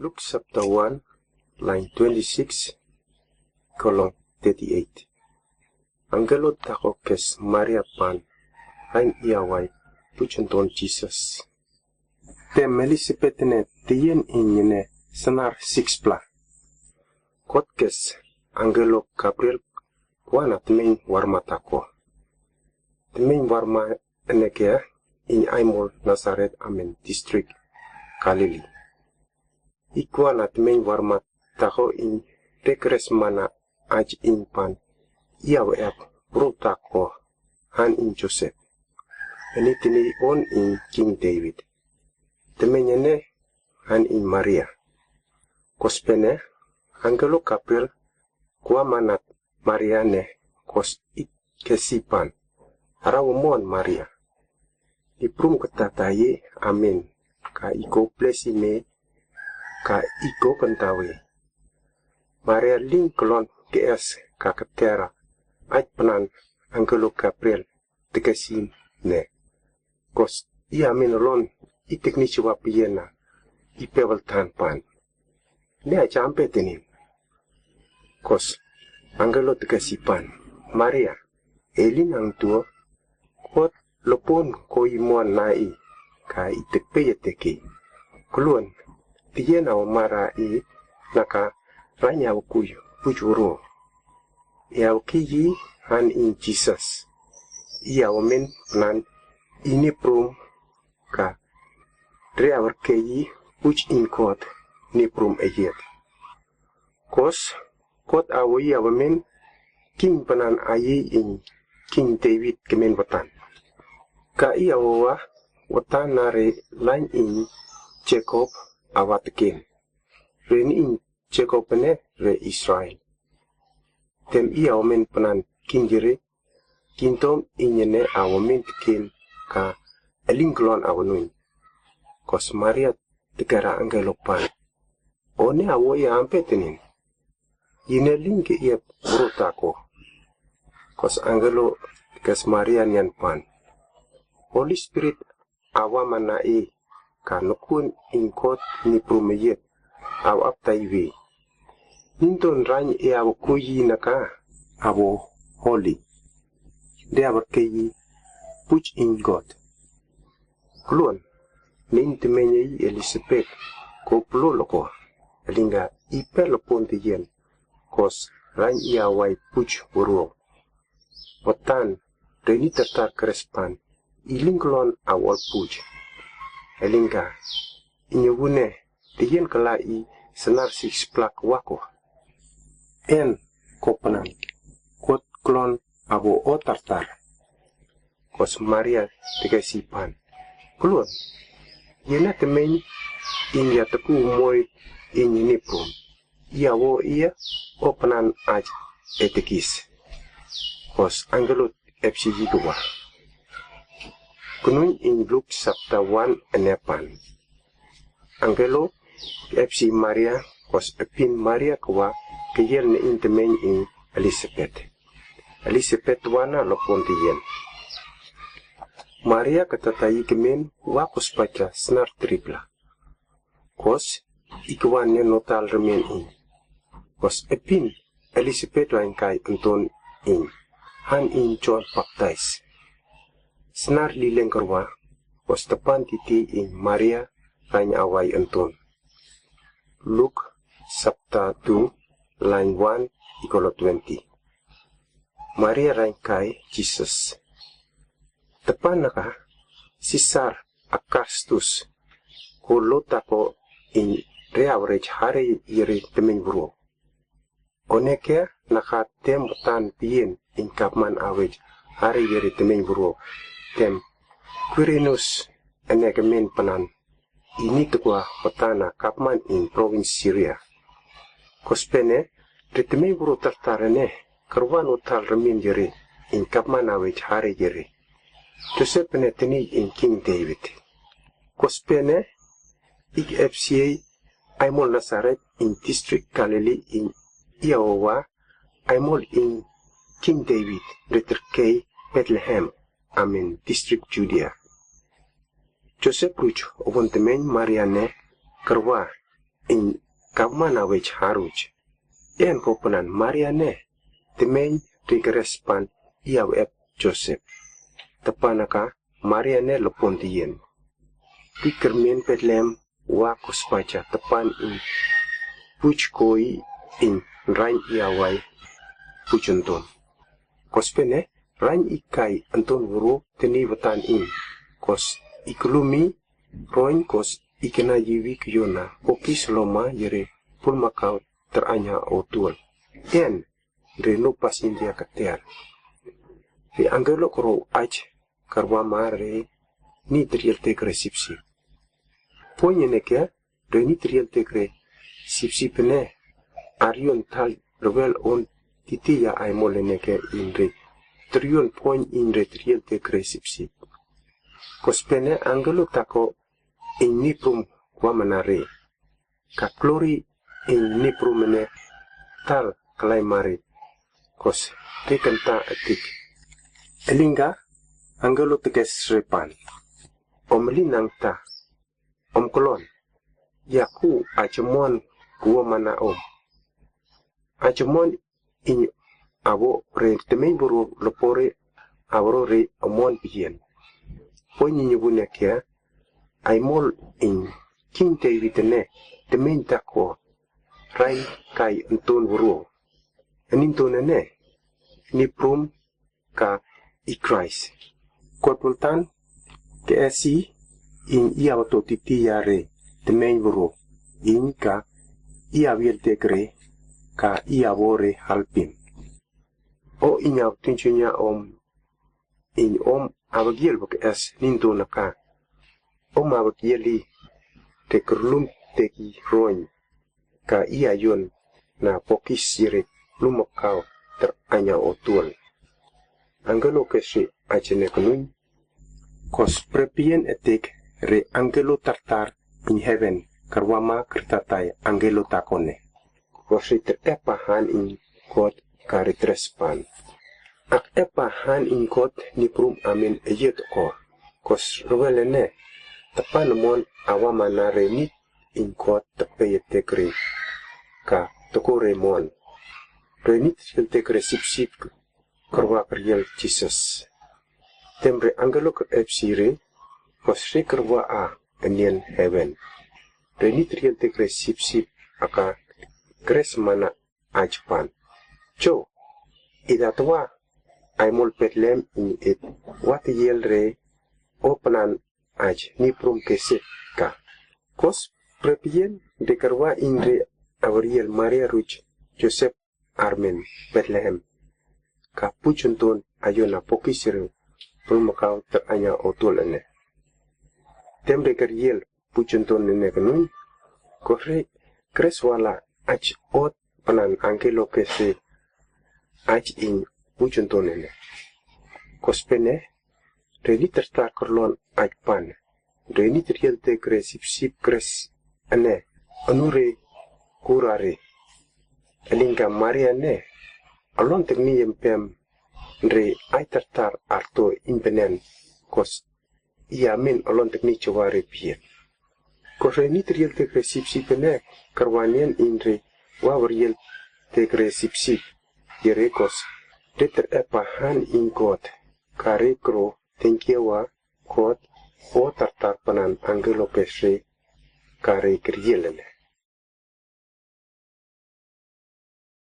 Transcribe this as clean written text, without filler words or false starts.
Luke chapter 1, line 26, column 38. Angelo tako kes Maria pan, hain iawai, puchenton Jesus. Tem Elizabeth ne tien inyene senar 6 pla. Kot kes Angelo Gabriel wana temeng warma tako. Temeng warma enekea in Aimol Nazareth Amen District Galilee. Ikwana temeng warma tako in tekres mana aj in pan iaw ep brutako han in Joseph. Enitini on in King David. Temenyene han in Maria. Kospene Angelo Gabriel kwa manat Mariane kos ik kesipan. Harawumon Maria. Iprum ketataye amin. Ka iko plesime ka iko kentawe. Maria ling kelon ks ka ketera. Aj penan Angelo Gabriel tekesin ne. Kos ia minolon I teknisi wapiena I pewal tanpan. Ne aja ampe tenin. Kos Angelo tekesipan. Maria elin ang tuo kot lopon ko imuan nai ka itekpeye teki. Keluan tiena o mara I naka ranya ukuyo pujuro. Ia ukiyi han in Jesus. Ia omen nan ini prum ka Dreawer keyi puch in kot ni prum eyet. Kos kot awi awamen king panan ayi in King David kemen watan. Ka iya wawa watan nare lain in Jacob awatkin. Reni in Jacob ne re Israel. Tem iya awamen panan king jere kintom inyene awamen tikin ka elinglon awanuin. Kos Maria tegara Angelo pan. One awo ya ampe tenin. Yine linke ia brutako. Kos Angelo kes Maria nian pan. Holy Spirit awa mana ka nukun inkot ni prumeyet aw aptaiwe. Ninton rany awo kuyi naka awo holy. Dia berkeyi puch in God. Keluan nin temenyai Elizabeth ko ploloko linga ipelopon tiyen kos ran iawai puch buruo. Potan reni tertar krespan ilinglon awal puch. Elinga inyewune tiyen kelai senar 6 plak wako. En kopanan kot klon abo otartar. Kos Maria tegesipan. Keluan Yena temeng india teku moy inyini prum. Ia wo ia openan aj etekis. Kos Angelo FCG dua. Kunun in Luke chapter 1 enepan. Angelo FC Maria kos epin Maria kwa kiyel ne in temeng in Elizabeth. Elizabeth wana lopon tiyen. Maria katatai kemen wakos paca senar tripla. Kos ikwannya notal remen in. Kos epin Elizabeth lain kai enton in. Han in John baptize. Senar lileng kerwa. Kos tepan titi in Maria lain awai enton. Luke chapter 2 line 1 ikolo 20. Maria lain kai Jesus. Tepan naka sisar akastus kulota ko in reaverage hari iri temeng buru. Oneke naka tem tan pien in kapman awage hari iri temeng buru. Tem Quirinus enekemen panan ini tekwa petana kapman in province Syria. Kospene temeng buru tertarene kerwan utal remin jeri in kapman awage hari jeri. Joseph peneteni in King David. Kospene ik FCA Aimol Nazareth in District Galilee in Iowa Aimol in King David letter K Bethlehem Amen District Judea. Joseph Ruch ovon temeng Mariane kerwa in kamana wech haruj. En kopanan Mariane, temeng rigrespan iaw ep Joseph. Tapanaka Mariane lopontien. Pikermen Betlem wakos pacha tapan in puch koi in rain iawai puchunton. Kospene rain ikai anton wuro teni watan in. Kos iklumi roin kos ikena yiwi kyona pokis loma yere pulmakau teranya otual. En reno pas India kater. Ri angelo kro ach karwa mare ni triel tekre sipsi. Ponye neke re ni triel tekre sipsi pene arion tal rewel on titiya ay mole neke inre trion pon inre triel tekre sipsi. Kospene angelo tako in niprum kwa manare. Ka klori in niprum mene tal kalai mare. Kos tekenta atik. Elinga angelo tekes repan. Omlinang ta. Kolon. Yaku acemon kuwa mana om. Acemon in abo re temeng buru lopore abro re omon bien. Ponyi nyubune kia aimol in kinte vitene temeng takwa rai kai entun buru. Enintone ni prum ka ikrais. Kotultan ke esi in ia ototiti yare temeng buru. In ka ia wiel tekre ka ia bore halpin. O inya tunchunya om in om abagiel bok es nintona ka. Om abagieli tekrlum teki roin ka ia yon na pokis yere lumakau teranya otual. Angelo kesi achene kunun kos prepien etik re angelo tartar in heaven karwama kritatai angelo takone. Kosi tepahan in kot karitrespan. Ak epahan in kot ni prum amin eyet ko. Kos rwelene tapanomon awamana renit in kot tepeyetekre ka tokore mon. Renit tekre sip karwa kriel Jesus. Tembre angelo ke epsire kos re karwa a enien heaven. Renit riel tekre sip aka kres mana ajpan. Cho idatwa aimol petlem in it wat yel re openan aj ni prum kese ka. Kos prepien de karwa in re avriel Maria Ruch Joseph Armen Bethlehem. Ka puchunton ayona pokisiru pulmakau teranya otul ene. Tembre keriel puchunton nene kanun. Kore kreswala ach ot panan angelo kese ach in puchunton ene. Kospene reni tertar korlon ach pan. Reni triel te kre sip kres ene anure kurare. Elinga Maria ne alon tekni yempem re ai tartar arto impenen kos ia min alon tekni chaware pie. Kos reni triel te kre sip ene karwanien inre wawriel te kre sip yere kos deter epahan in kot kare kro tenkiewa kot o tartar panan angelo pesre kare krielene.